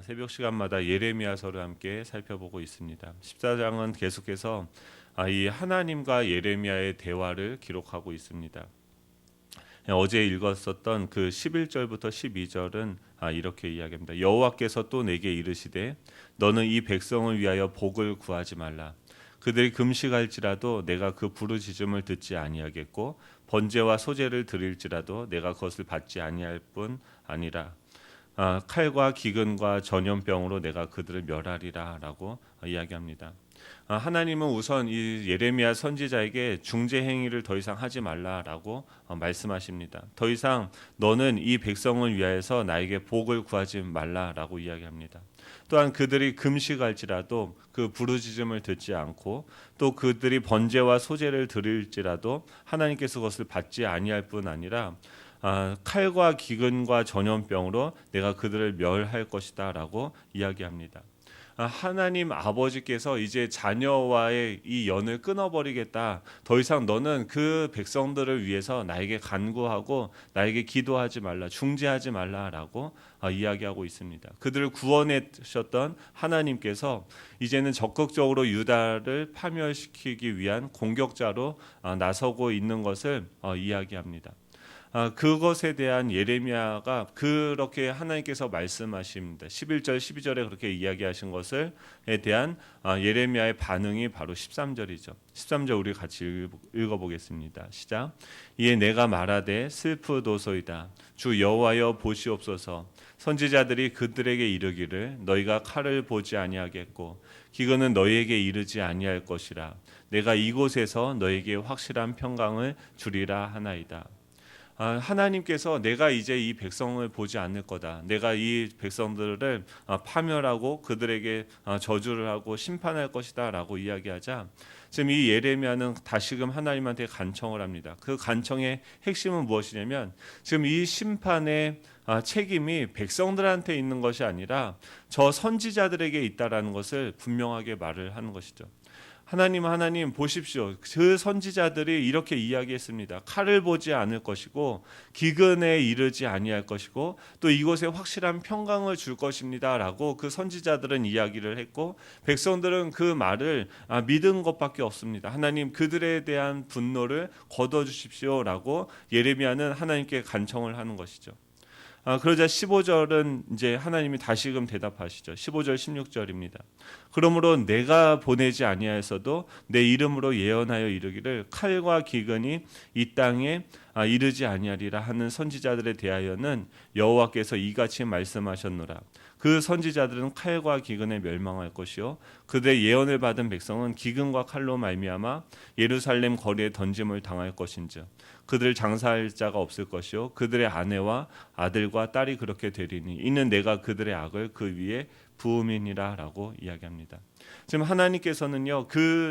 새벽 시간마다 예레미야서를 함께 살펴보고 있습니다. 14장은 계속해서 이 하나님과 예레미야의 대화를 기록하고 있습니다. 어제 읽었었던 그 11절부터 12절은 이렇게 이야기합니다. 여호와께서 또 내게 이르시되 너는 이 백성을 위하여 복을 구하지 말라. 그들이 금식할지라도 내가 그 부르짖음을 듣지 아니하겠고 번제와 소제를 드릴지라도 내가 그것을 받지 아니할 뿐 아니라 칼과 기근과 전염병으로 내가 그들을 멸하리라라고 이야기합니다. 하나님은 우선 이 예레미야 선지자에게 중재 행위를 더 이상 하지 말라라고 말씀하십니다. 더 이상 너는 이 백성을 위하여서 나에게 복을 구하지 말라라고 이야기합니다. 또한 그들이 금식할지라도 그 부르짖음을 듣지 않고 또 그들이 번제와 소제를 드릴지라도 하나님께서 그것을 받지 아니할 뿐 아니라 칼과 기근과 전염병으로 내가 그들을 멸할 것이다라고 이야기합니다. 하나님 아버지께서 이제 자녀와의 이 연을 끊어버리겠다. 더 이상 너는 그 백성들을 위해서 나에게 간구하고 나에게 기도하지 말라, 중재하지 말라라고 이야기하고 있습니다. 그들을 구원해 주셨던 하나님께서 이제는 적극적으로 유다를 파멸시키기 위한 공격자로 나서고 있는 것을 이야기합니다. 그것에 대한 예레미야가 그렇게 하나님께서 말씀하십니다. 11절 12절에 그렇게 이야기하신 것에 대한 예레미야의 반응이 바로 13절이죠. 13절 우리 같이 읽어보겠습니다. 시작. 이에 내가 말하되 슬프도소이다. 주 여호와여 보시옵소서. 선지자들이 그들에게 이르기를 너희가 칼을 보지 아니하겠고 기근은 너희에게 이르지 아니할 것이라. 내가 이곳에서 너희에게 확실한 평강을 주리라 하나이다. 하나님께서 내가 이제 이 백성을 보지 않을 거다. 내가 이 백성들을 파멸하고 그들에게 저주를 하고 심판할 것이다 라고 이야기하자 지금 이 예레미야는 다시금 하나님한테 간청을 합니다. 그 간청의 핵심은 무엇이냐면 지금 이 심판의 책임이 백성들한테 있는 것이 아니라 저 선지자들에게 있다라는 것을 분명하게 말을 하는 것이죠. 하나님 보십시오. 그 선지자들이 이렇게 이야기했습니다. 칼을 보지 않을 것이고 기근에 이르지 아니할 것이고 또 이곳에 확실한 평강을 줄 것입니다라고 그 선지자들은 이야기를 했고 백성들은 그 말을 믿은 것밖에 없습니다. 하나님 그들에 대한 분노를 거둬주십시오라고 예레미야는 하나님께 간청을 하는 것이죠. 그러자 15절은 이제 하나님이 다시금 대답하시죠. 15절 16절입니다. 그러므로 내가 보내지 아니하였어도 내 이름으로 예언하여 이르기를 칼과 기근이 이 땅에 이르지 아니하리라 하는 선지자들에 대하여는 여호와께서 이같이 말씀하셨노라. 그 선지자들은 칼과 기근에 멸망할 것이요 그들의 예언을 받은 백성은 기근과 칼로 말미암아 예루살렘 거리에 던짐을 당할 것인즉 그들 장사할 자가 없을 것이요 그들의 아내와 아들과 딸이 그렇게 되리니 이는 내가 그들의 악을 그 위에 부음이니라라고 이야기합니다. 지금 하나님께서는요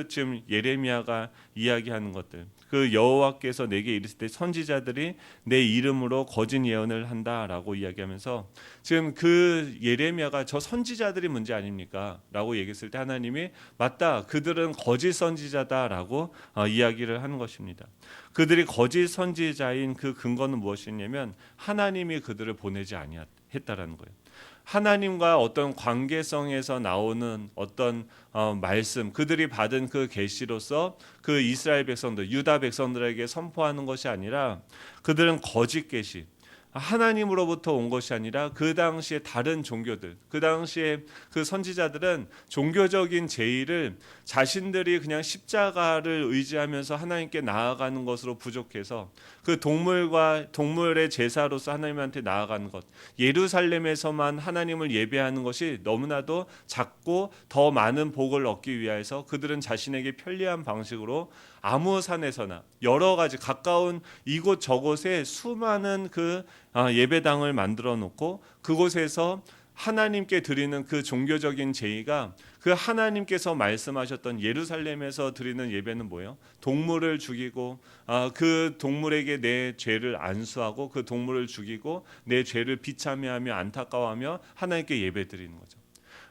지금 예레미야가 이야기하는 것들 그 여호와께서 내게 이르실 때 선지자들이 내 이름으로 거짓 예언을 한다라고 이야기하면서 지금 그 예레미야가 저 선지자들이 문제 아닙니까? 라고 얘기했을 때 하나님이 맞다 그들은 거짓 선지자다라고 이야기를 하는 것입니다. 그들이 거짓 선지자인 그 근거는 무엇이냐면 하나님이 그들을 보내지 아니했다라는 거예요. 하나님과 어떤 관계성에서 나오는 어떤 말씀 그들이 받은 그 계시로서 그 이스라엘 백성들 유다 백성들에게 선포하는 것이 아니라 그들은 거짓 계시 하나님으로부터 온 것이 아니라 그 당시에 다른 종교들 그 당시에 그 선지자들은 종교적인 제의를 자신들이 그냥 십자가를 의지하면서 하나님께 나아가는 것으로 부족해서 그 동물의 제사로서 하나님한테 나아가는 것 예루살렘에서만 하나님을 예배하는 것이 너무나도 작고 더 많은 복을 얻기 위해서 그들은 자신에게 편리한 방식으로 아무 산에서나 여러 가지 가까운 이곳 저곳에 수많은 그 예배당을 만들어 놓고 그곳에서 하나님께 드리는 그 종교적인 제의가 그 하나님께서 말씀하셨던 예루살렘에서 드리는 예배는 뭐예요? 동물을 죽이고 그 동물에게 내 죄를 안수하고 그 동물을 죽이고 내 죄를 비참해하며 안타까워하며 하나님께 예배 드리는 거죠.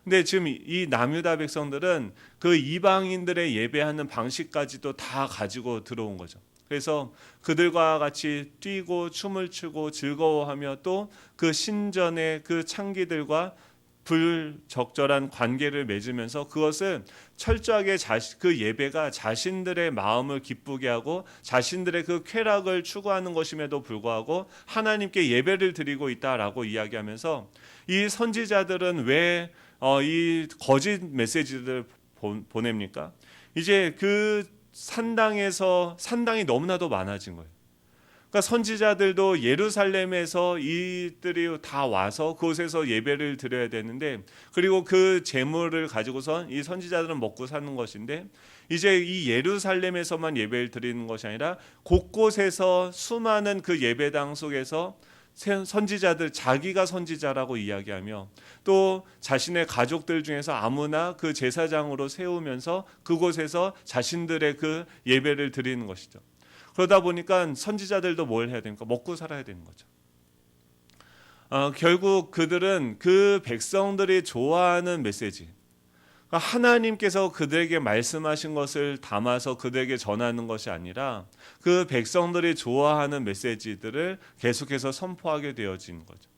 근데 지금 이 남유다 백성들은 그 이방인들의 예배하는 방식까지도 다 가지고 들어온 거죠. 그래서 그들과 같이 뛰고 춤을 추고 즐거워하며 또 그 신전의 그 창기들과 불적절한 관계를 맺으면서 그것은 철저하게 그 예배가 자신들의 마음을 기쁘게 하고 자신들의 그 쾌락을 추구하는 것임에도 불구하고 하나님께 예배를 드리고 있다라고 이야기하면서 이 선지자들은 왜 이 거짓 메시지를 보냅니까? 이제 그 산당이 너무나도 많아진 거예요. 그러니까 선지자들도 예루살렘에서 이들이 다 와서 그곳에서 예배를 드려야 되는데, 그리고 그 재물을 가지고선 이 선지자들은 먹고 사는 것인데, 이제 이 예루살렘에서만 예배를 드리는 것이 아니라 곳곳에서 수많은 그 예배당 속에서 선지자들, 자기가 선지자라고 이야기하며 또 자신의 가족들 중에서 아무나 그 제사장으로 세우면서 그곳에서 자신들의 그 예배를 드리는 것이죠. 그러다 보니까 선지자들도 뭘 해야 됩니까? 먹고 살아야 되는 거죠. 결국 그들은 그 백성들이 좋아하는 메시지, 하나님께서 그들에게 말씀하신 것을 담아서 그들에게 전하는 것이 아니라 그 백성들이 좋아하는 메시지들을 계속해서 선포하게 되어진 거죠.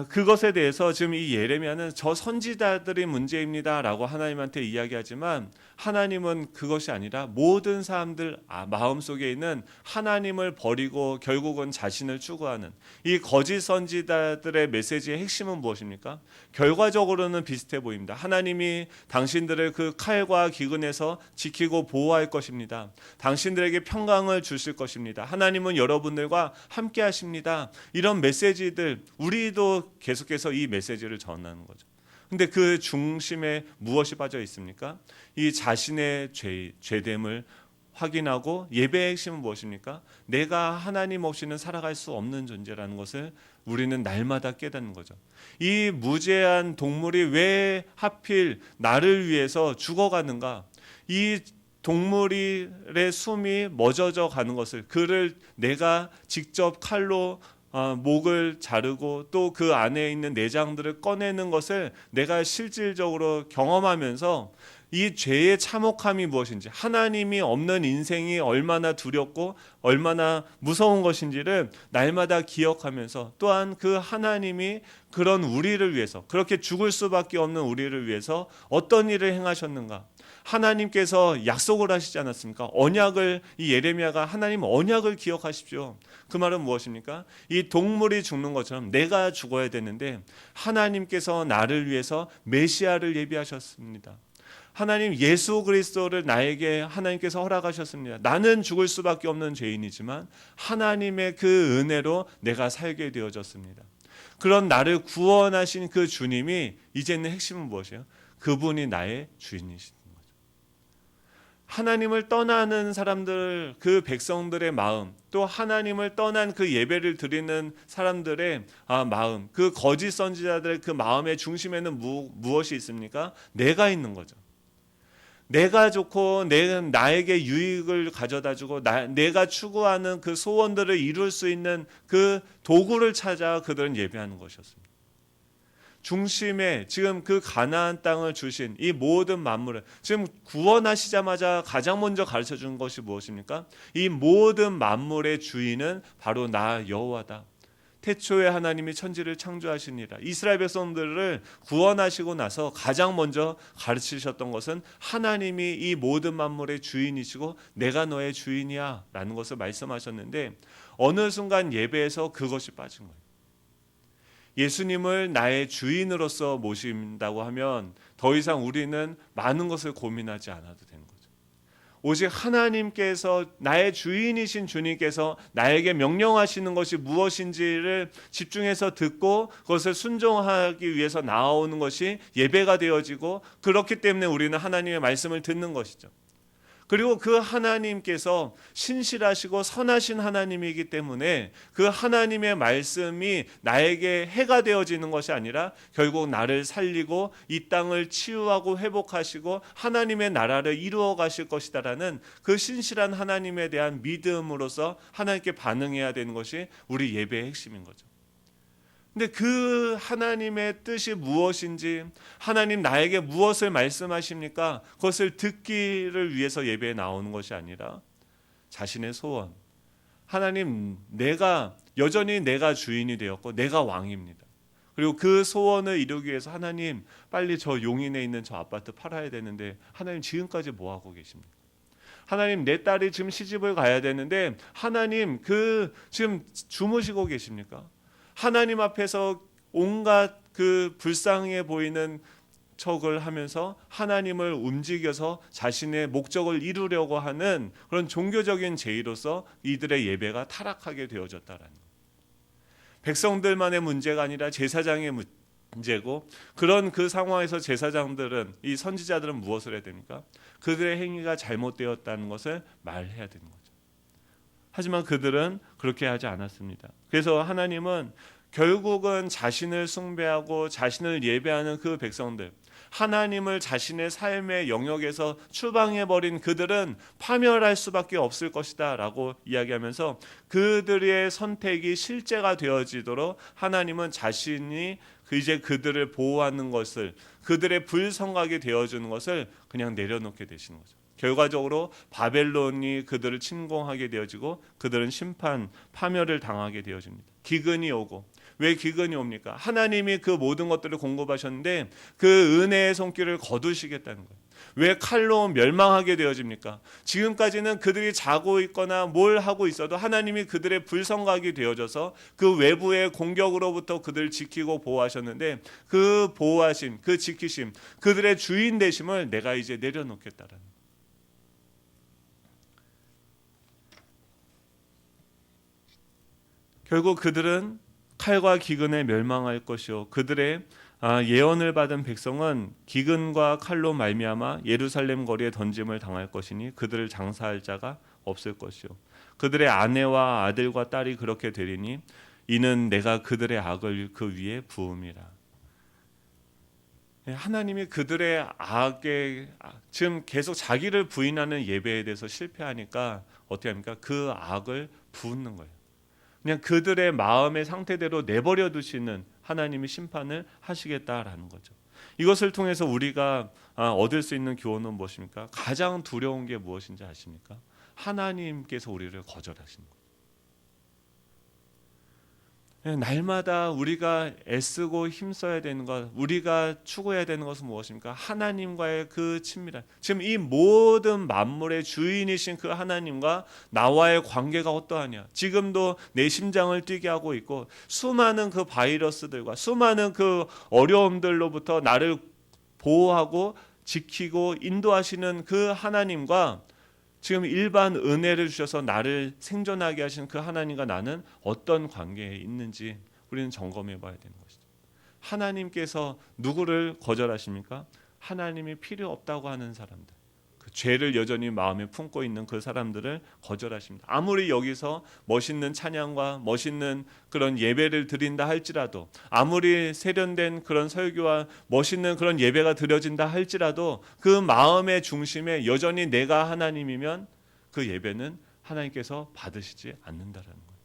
그것에 대해서 지금 이 예레미야는 저 선지자들이 문제입니다라고 하나님한테 이야기하지만, 하나님은 그것이 아니라 모든 사람들 마음속에 있는 하나님을 버리고 결국은 자신을 추구하는 이 거짓 선지자들의 메시지의 핵심은 무엇입니까? 결과적으로는 비슷해 보입니다. 하나님이 당신들을 그 칼과 기근에서 지키고 보호할 것입니다. 당신들에게 평강을 주실 것입니다. 하나님은 여러분들과 함께 하십니다. 이런 메시지들, 우리도 계속해서 이 메시지를 전하는 거죠. 근데 그 중심에 무엇이 빠져 있습니까? 이 자신의 죄됨을 확인하고, 예배의 핵심은 무엇입니까? 내가 하나님 없이는 살아갈 수 없는 존재라는 것을 우리는 날마다 깨닫는 거죠. 이 무죄한 동물이 왜 하필 나를 위해서 죽어가는가? 이 동물의 숨이 멎어져 가는 것을, 그를 내가 직접 칼로 목을 자르고 또 그 안에 있는 내장들을 꺼내는 것을 내가 실질적으로 경험하면서 이 죄의 참혹함이 무엇인지, 하나님이 없는 인생이 얼마나 두렵고 얼마나 무서운 것인지를 날마다 기억하면서, 또한 그 하나님이 그런 우리를 위해서, 그렇게 죽을 수밖에 없는 우리를 위해서 어떤 일을 행하셨는가, 하나님께서 약속을 하시지 않았습니까? 언약을, 이 예레미야가 하나님 언약을 기억하십시오. 그 말은 무엇입니까? 이 동물이 죽는 것처럼 내가 죽어야 되는데 하나님께서 나를 위해서 메시아를 예비하셨습니다. 하나님 예수 그리스도를 나에게 하나님께서 허락하셨습니다. 나는 죽을 수밖에 없는 죄인이지만 하나님의 그 은혜로 내가 살게 되어졌습니다. 그런 나를 구원하신 그 주님이, 이제는 핵심은 무엇이에요? 그분이 나의 주인이신 거죠. 하나님을 떠나는 사람들, 그 백성들의 마음, 또 하나님을 떠난 그 예배를 드리는 사람들의 마음, 그 거짓 선지자들의 그 마음의 중심에는 무엇이 있습니까? 내가 있는 거죠. 내가 좋고 나에게 유익을 가져다주고 내가 추구하는 그 소원들을 이룰 수 있는 그 도구를 찾아 그들은 예배하는 것이었습니다. 중심에 지금 그 가나안 땅을 주신 이 모든 만물을, 지금 구원하시자마자 가장 먼저 가르쳐준 것이 무엇입니까? 이 모든 만물의 주인은 바로 나 여호와다. 태초에 하나님이 천지를 창조하시니라. 이스라엘 백성들을 구원하시고 나서 가장 먼저 가르치셨던 것은 하나님이 이 모든 만물의 주인이시고 내가 너의 주인이야 라는 것을 말씀하셨는데, 어느 순간 예배에서 그것이 빠진 거예요. 예수님을 나의 주인으로서 모신다고 하면 더 이상 우리는 많은 것을 고민하지 않아도 되는 거죠. 오직 하나님께서, 나의 주인이신 주님께서 나에게 명령하시는 것이 무엇인지를 집중해서 듣고 그것을 순종하기 위해서 나아오는 것이 예배가 되어지고, 그렇기 때문에 우리는 하나님의 말씀을 듣는 것이죠. 그리고 그 하나님께서 신실하시고 선하신 하나님이기 때문에 그 하나님의 말씀이 나에게 해가 되어지는 것이 아니라 결국 나를 살리고 이 땅을 치유하고 회복하시고 하나님의 나라를 이루어 가실 것이다라는 그 신실한 하나님에 대한 믿음으로서 하나님께 반응해야 되는 것이 우리 예배의 핵심인 거죠. 근데 그 하나님의 뜻이 무엇인지, 하나님 나에게 무엇을 말씀하십니까? 그것을 듣기를 위해서 예배에 나오는 것이 아니라 자신의 소원, 하나님 여전히 내가 주인이 되었고 내가 왕입니다. 그리고 그 소원을 이루기 위해서 하나님 빨리 저 용인에 있는 저 아파트 팔아야 되는데 하나님 지금까지 뭐 하고 계십니까? 하나님 내 딸이 지금 시집을 가야 되는데 하나님 그 지금 주무시고 계십니까? 하나님 앞에서 온갖 그 불쌍해 보이는 척을 하면서 하나님을 움직여서 자신의 목적을 이루려고 하는 그런 종교적인 제의로서 이들의 예배가 타락하게 되어졌다라는 거예요. 백성들만의 문제가 아니라 제사장의 문제고, 그런 그 상황에서 제사장들은, 이 선지자들은 무엇을 해야 됩니까? 그들의 행위가 잘못되었다는 것을 말해야 되는 거죠. 하지만 그들은 그렇게 하지 않았습니다. 그래서 하나님은 결국은 자신을 숭배하고 자신을 예배하는 그 백성들, 하나님을 자신의 삶의 영역에서 추방해버린 그들은 파멸할 수밖에 없을 것이다 라고 이야기하면서 그들의 선택이 실제가 되어지도록 하나님은 자신이 이제 그들을 보호하는 것을, 그들의 불성각이 되어주는 것을 그냥 내려놓게 되시는 거죠. 결과적으로 바벨론이 그들을 침공하게 되어지고 그들은 심판, 파멸을 당하게 되어집니다. 기근이 오고, 왜 기근이 옵니까? 하나님이 그 모든 것들을 공급하셨는데 그 은혜의 손길을 거두시겠다는 거예요. 왜 칼로 멸망하게 되어집니까? 지금까지는 그들이 자고 있거나 뭘 하고 있어도 하나님이 그들의 불성각이 되어져서 그 외부의 공격으로부터 그들을 지키고 보호하셨는데, 그 보호하심, 그 지키심, 그들의 주인 되심을 내가 이제 내려놓겠다라는 거예요. 결국 그들은 칼과 기근에 멸망할 것이요, 그들의 예언을 받은 백성은 기근과 칼로 말미암아 예루살렘 거리에 던짐을 당할 것이니 그들을 장사할 자가 없을 것이요, 그들의 아내와 아들과 딸이 그렇게 되리니 이는 내가 그들의 악을 그 위에 부음이라. 하나님이 그들의 악에 지금 계속 자기를 부인하는 예배에 대해서 실패하니까 어떻게 합니까? 그 악을 부는 거예요. 그냥 그들의 마음의 상태대로 내버려 두시는 하나님이 심판을 하시겠다라는 거죠. 이것을 통해서 우리가 얻을 수 있는 교훈은 무엇입니까? 가장 두려운 게 무엇인지 아십니까? 하나님께서 우리를 거절하시는 거예요. 날마다 우리가 애쓰고 힘써야 되는 것, 우리가 추구해야 되는 것은 무엇입니까? 하나님과의 그 친밀한, 지금 이 모든 만물의 주인이신 그 하나님과 나와의 관계가 어떠하냐. 지금도 내 심장을 뛰게 하고 있고, 수많은 그 바이러스들과 수많은 그 어려움들로부터 나를 보호하고 지키고 인도하시는 그 하나님과 지금 일반 은혜를 주셔서 나를 생존하게 하신 그 하나님과 나는 어떤 관계에 있는지 우리는 점검해 봐야 되는 것이죠. 하나님께서 누구를 거절하십니까? 하나님이 필요 없다고 하는 사람들, 그 죄를 여전히 마음에 품고 있는 그 사람들을 거절하십니다. 아무리 여기서 멋있는 찬양과 멋있는 그런 예배를 드린다 할지라도, 아무리 세련된 그런 설교와 멋있는 그런 예배가 드려진다 할지라도 그 마음의 중심에 여전히 내가 하나님이면 그 예배는 하나님께서 받으시지 않는다라는 거예요.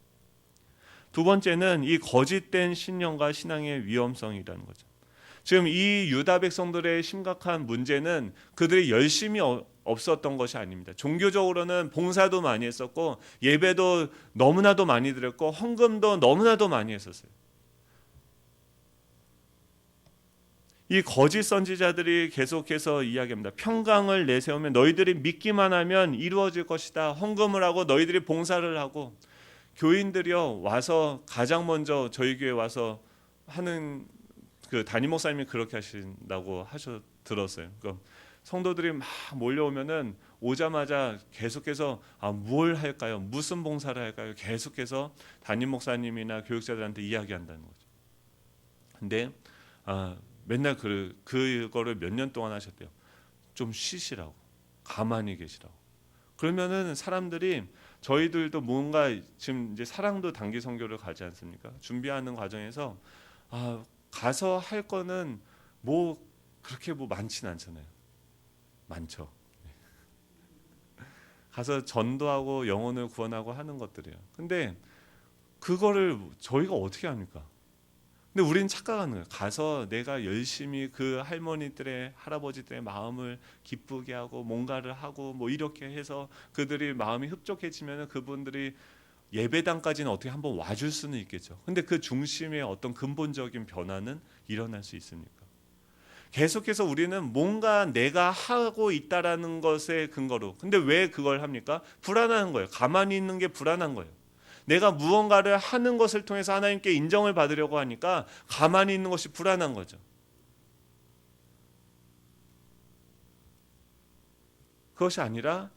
두 번째는 이 거짓된 신령과 신앙의 위험성이라는 거죠. 지금 이 유다 백성들의 심각한 문제는 그들이 열심이 없었던 것이 아닙니다. 종교적으로는 봉사도 많이 했었고 예배도 너무나도 많이 드렸고 헌금도 너무나도 많이 했었어요. 이 거짓 선지자들이 계속해서 이야기합니다. 평강을 내세우면 너희들이 믿기만 하면 이루어질 것이다. 헌금을 하고 너희들이 봉사를 하고, 교인들이요 와서 가장 먼저 저희 교회 와서 하는 그 담임 목사님이 그렇게 하신다고 들었어요. 그러니까 성도들이 막 몰려오면은 오자마자 계속해서 뭘 할까요? 무슨 봉사를 할까요? 계속해서 담임 목사님이나 교육자들한테 이야기한다는 거죠. 근데 맨날 그거를 몇 년 동안 하셨대요. 좀 쉬시라고, 가만히 계시라고. 그러면은 사람들이, 저희들도 뭔가 지금 이제 사랑도 단기 선교를 가지 않습니까? 준비하는 과정에서 가서 할 거는 뭐 그렇게 뭐 많지는 않잖아요. 많죠. 가서 전도하고 영혼을 구원하고 하는 것들이에요. 근데 그거를 저희가 어떻게 합니까? 근데 우리는 착각하는 거예요. 가서 내가 열심히 그 할머니들의, 할아버지들의 마음을 기쁘게 하고 뭔가를 하고 뭐 이렇게 해서 그들이 마음이 흡족해지면 그분들이 예배당까지는 어떻게 한번 와줄 수는 있겠죠. 근데 그 중심에 어떤 근본적인 변화는 일어날 수 있습니까? 계속해서 우리는 뭔가 내가 하고 있다라는 것에 근거로, 근데 왜 그걸 합니까? 불안한 거예요. 가만히 있는 게 불안한 거예요. 내가 무언가를 하는 것을 통해서 하나님께 인정을 받으려고 하니까 가만히 있는 것이 불안한 거죠. 그것이 아니라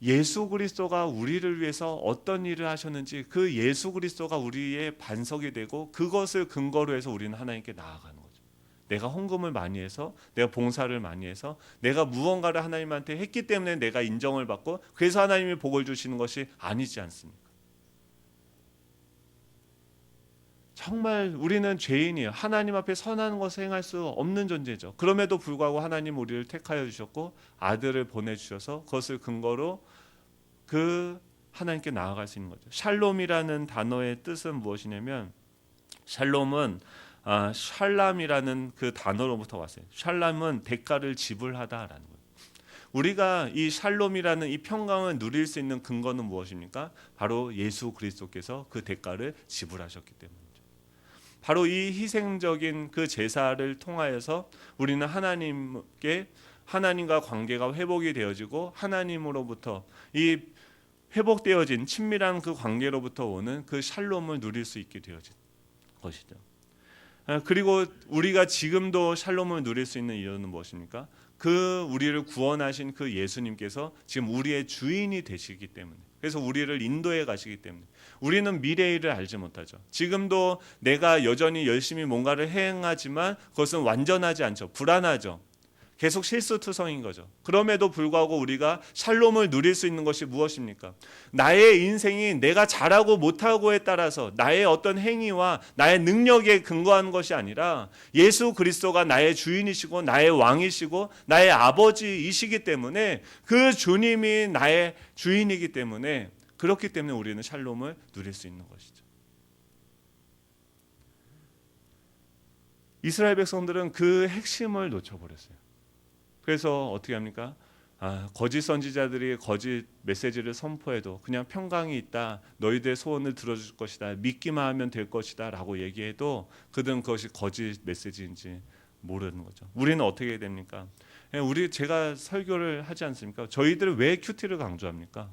예수 그리스도가 우리를 위해서 어떤 일을 하셨는지 그 예수 그리스도가 우리의 반석이 되고 그것을 근거로 해서 우리는 하나님께 나아가는 거죠. 내가 헌금을 많이 해서, 내가 봉사를 많이 해서, 내가 무언가를 하나님한테 했기 때문에 내가 인정을 받고 그래서 하나님이 복을 주시는 것이 아니지 않습니까? 정말 우리는 죄인이에요. 하나님 앞에 선한 것을 행할 수 없는 존재죠. 그럼에도 불구하고 하나님 우리를 택하여 주셨고 아들을 보내주셔서 그것을 근거로 그 하나님께 나아갈 수 있는 거죠. 샬롬이라는 단어의 뜻은 무엇이냐면, 샬롬은 샬람이라는 그 단어로부터 왔어요. 샬람은 대가를 지불하다라는 거예요. 우리가 이 샬롬이라는 이 평강을 누릴 수 있는 근거는 무엇입니까? 바로 예수 그리스도께서 그 대가를 지불하셨기 때문이죠. 바로 이 희생적인 그 제사를 통하여서 우리는 하나님과 관계가 회복이 되어지고 하나님으로부터 이 회복되어진 친밀한 그 관계로부터 오는 그 샬롬을 누릴 수 있게 되어진 것이죠. 그리고 우리가 지금도 샬롬을 누릴 수 있는 이유는 무엇입니까? 그 우리를 구원하신 그 예수님께서 지금 우리의 주인이 되시기 때문에, 그래서 우리를 인도해 가시기 때문에 우리는 미래의 일을 알지 못하죠. 지금도 내가 여전히 열심히 뭔가를 행하지만 그것은 완전하지 않죠. 불안하죠. 계속 실수투성인 거죠. 그럼에도 불구하고 우리가 샬롬을 누릴 수 있는 것이 무엇입니까? 나의 인생이 내가 잘하고 못하고에 따라서 나의 어떤 행위와 나의 능력에 근거한 것이 아니라 예수 그리스도가 나의 주인이시고 나의 왕이시고 나의 아버지이시기 때문에 그 주님이 나의 주인이기 때문에, 그렇기 때문에 우리는 샬롬을 누릴 수 있는 것이죠. 이스라엘 백성들은 그 핵심을 놓쳐버렸어요. 그래서 어떻게 합니까? 거짓 선지자들이 거짓 메시지를 선포해도 그냥 평강이 있다, 너희들의 소원을 들어줄 것이다, 믿기만 하면 될 것이다 라고 얘기해도 그들은 그것이 거짓 메시지인지 모르는 거죠. 우리는 어떻게 해야 됩니까? 제가 설교를 하지 않습니까? 저희들은 왜 큐티를 강조합니까?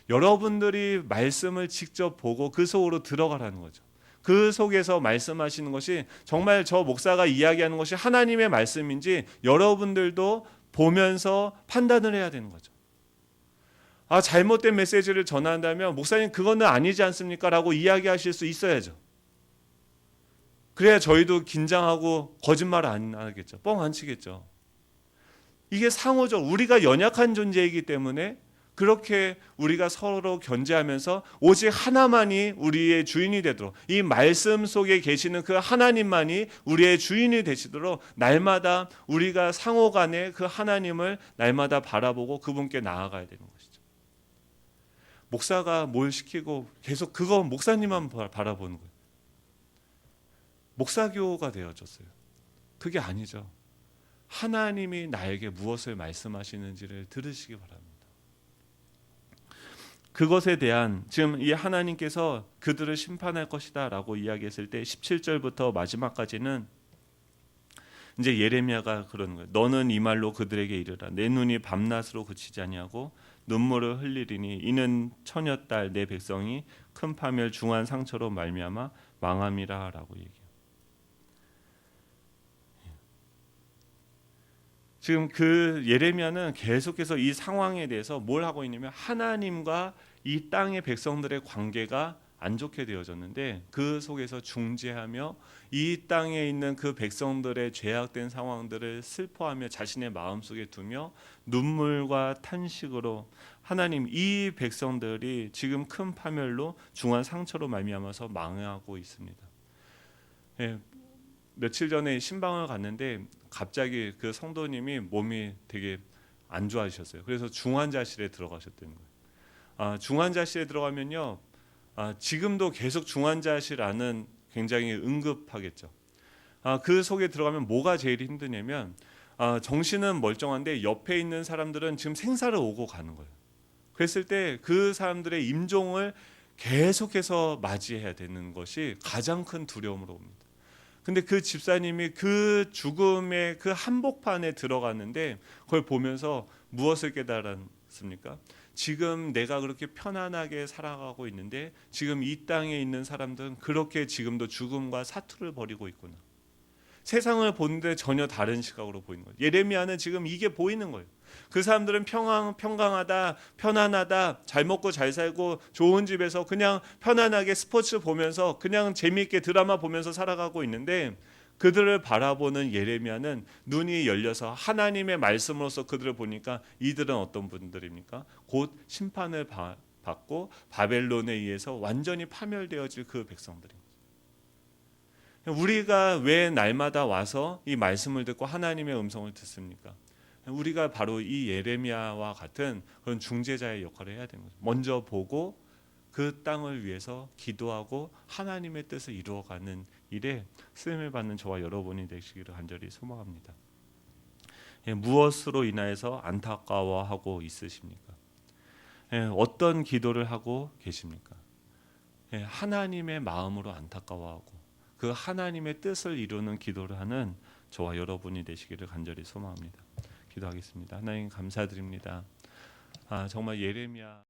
여러분들이 말씀을 직접 보고 그 속으로 들어가라는 거죠. 그 속에서 말씀하시는 것이 정말 저 목사가 이야기하는 것이 하나님의 말씀인지 여러분들도 보면서 판단을 해야 되는 거죠. 잘못된 메시지를 전한다면 목사님 그거는 아니지 않습니까? 라고 이야기하실 수 있어야죠. 그래야 저희도 긴장하고 거짓말 안 하겠죠. 뻥 안 치겠죠. 이게 상호죠. 우리가 연약한 존재이기 때문에 그렇게 우리가 서로 견제하면서 오직 하나만이 우리의 주인이 되도록, 이 말씀 속에 계시는 그 하나님만이 우리의 주인이 되시도록 날마다 우리가 상호간에 그 하나님을 날마다 바라보고 그분께 나아가야 되는 것이죠. 목사가 뭘 시키고 계속 그거 목사님만 바라보는 거예요. 목사교가 되어졌어요. 그게 아니죠. 하나님이 나에게 무엇을 말씀하시는지를 들으시기 바랍니다. 그것에 대한, 지금 이 하나님께서 그들을 심판할 것이다 라고 이야기했을 때 17절부터 마지막까지는 이제 예레미야가 그러는 거예요. 너는 이 말로 그들에게 이르라. 내 눈이 밤낮으로 그치지 아니하고 눈물을 흘리리니 이는 처녀딸 내 백성이 큰 파멸 중한 상처로 말미암아 망함이라 라고 얘기해요. 지금 그 예레미야는 계속해서 이 상황에 대해서 뭘 하고 있냐면 하나님과 이 땅의 백성들의 관계가 안 좋게 되어졌는데 그 속에서 중재하며 이 땅에 있는 그 백성들의 죄악된 상황들을 슬퍼하며 자신의 마음속에 두며 눈물과 탄식으로 하나님, 이 백성들이 지금 큰 파멸로 중한 상처로 말미암아서 망하고 있습니다. 며칠 전에 신방을 갔는데 갑자기 그 성도님이 몸이 되게 안 좋아지셨어요. 그래서 중환자실에 들어가셨다는 거예요. 중환자실에 들어가면요, 지금도 계속 중환자실 안은 굉장히 응급하겠죠. 그 속에 들어가면 뭐가 제일 힘드냐면 정신은 멀쩡한데 옆에 있는 사람들은 지금 생사를 오고 가는 거예요. 그랬을 때 그 사람들의 임종을 계속해서 맞이해야 되는 것이 가장 큰 두려움으로 옵니다. 근데 그 집사님이 그 죽음의 그 한복판에 들어갔는데 그걸 보면서 무엇을 깨달았습니까? 지금 내가 그렇게 편안하게 살아가고 있는데 지금 이 땅에 있는 사람들은 그렇게 지금도 죽음과 사투를 벌이고 있구나. 세상을 보는데 전혀 다른 시각으로 보이는 거예요. 예레미야는 지금 이게 보이는 거예요. 그 사람들은 평강하다, 편안하다, 잘 먹고 잘 살고 좋은 집에서 그냥 편안하게 스포츠 보면서 그냥 재미있게 드라마 보면서 살아가고 있는데 그들을 바라보는 예레미야는 눈이 열려서 하나님의 말씀으로서 그들을 보니까 이들은 어떤 분들입니까? 곧 심판을 받고 바벨론에 의해서 완전히 파멸되어질 그 백성들입니다. 우리가 왜 날마다 와서 이 말씀을 듣고 하나님의 음성을 듣습니까? 우리가 바로 이 예레미야와 같은 그런 중재자의 역할을 해야 되는 거죠. 먼저 보고 그 땅을 위해서 기도하고 하나님의 뜻을 이루어가는 일에 쓰임을 받는 저와 여러분이 되시기를 간절히 소망합니다. 무엇으로 인하여서 안타까워하고 있으십니까? 어떤 기도를 하고 계십니까? 하나님의 마음으로 안타까워하고 그 하나님의 뜻을 이루는 기도를 하는 저와 여러분이 되시기를 간절히 소망합니다. 기도하겠습니다. 하나님 감사드립니다. 정말 예레미야